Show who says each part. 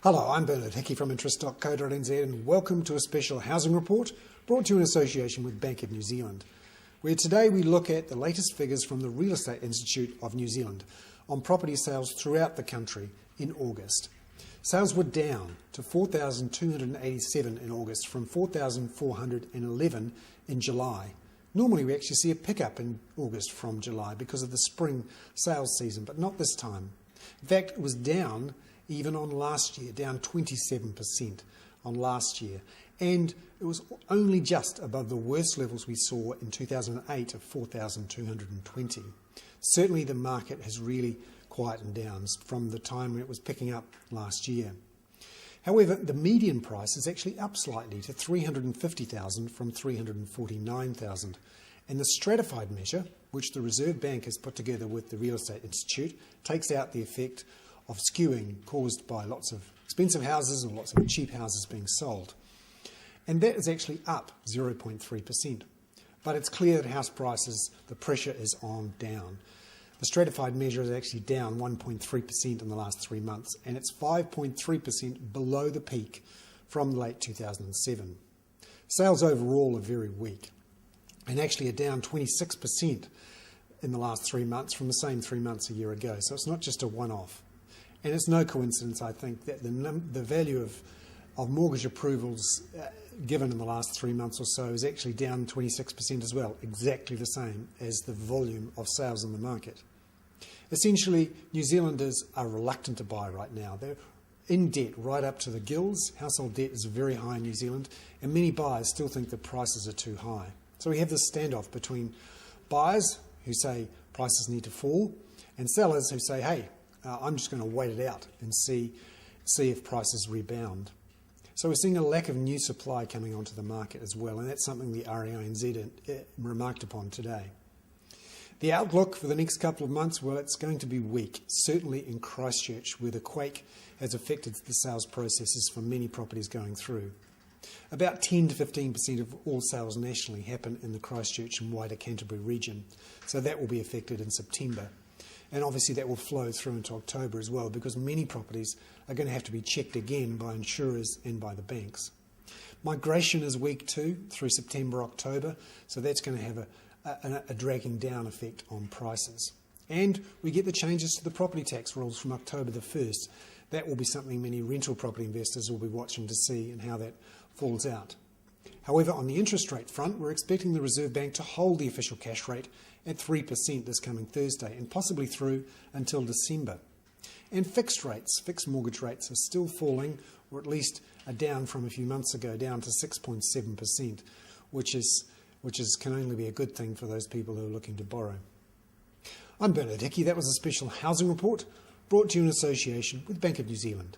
Speaker 1: Hello, I'm Bernard Hickey from interest.co.nz and welcome to a special housing report brought to you in association with Bank of New Zealand, where today we look at the latest figures from the Real Estate Institute of New Zealand on property sales throughout the country in August. Sales were down to 4,287 in August from 4,411 in July. Normally we actually see a pickup in August from July because of the spring sales season, but not this time. In fact, it was down even on last year, down 27% on last year. And it was only just above the worst levels we saw in 2008 of 4,220. Certainly the market has really quietened down from the time when it was picking up last year. However, the median price is actually up slightly to 350,000 from 349,000. And the stratified measure, which the Reserve Bank has put together with the Real Estate Institute, takes out the effect of skewing caused by lots of expensive houses or lots of cheap houses being sold. And that is actually up 0.3%. But it's clear that house prices, the pressure is on down. The stratified measure is actually down 1.3% in the last 3 months, and it's 5.3% below the peak from late 2007. Sales overall are very weak, and actually are down 26% in the last 3 months from the same 3 months a year ago. So it's not just a one-off. And it's no coincidence, I think, that the value of mortgage approvals given in the last 3 months or so is actually down 26% as well, exactly the same as the volume of sales in the market. Essentially, New Zealanders are reluctant to buy right now. They're in debt right up to the gills. Household debt is very high in New Zealand, and many buyers still think the prices are too high. So we have this standoff between buyers who say prices need to fall and sellers who say, hey, I'm just going to wait it out and see if prices rebound. So we're seeing a lack of new supply coming onto the market as well, and that's something the RAINZ remarked upon today. The outlook for the next couple of months, well, it's going to be weak, certainly in Christchurch, where the quake has affected the sales processes for many properties going through. About 10 to 15% of all sales nationally happen in the Christchurch and wider Canterbury region, so that will be affected in September. And obviously that will flow through into October as well, because many properties are going to have to be checked again by insurers and by the banks. Migration is weak too through September, October, so that's going to have a dragging down effect on prices. And we get the changes to the property tax rules from October the 1st. That will be something many rental property investors will be watching to see and how that falls out. However, on the interest rate front, we're expecting the Reserve Bank to hold the official cash rate at 3% this coming Thursday and possibly through until December. And fixed mortgage rates are still falling, or at least are down from a few months ago, down to 6.7%, which can only be a good thing for those people who are looking to borrow. I'm Bernard Hickey. That was a special housing report brought to you in association with Bank of New Zealand.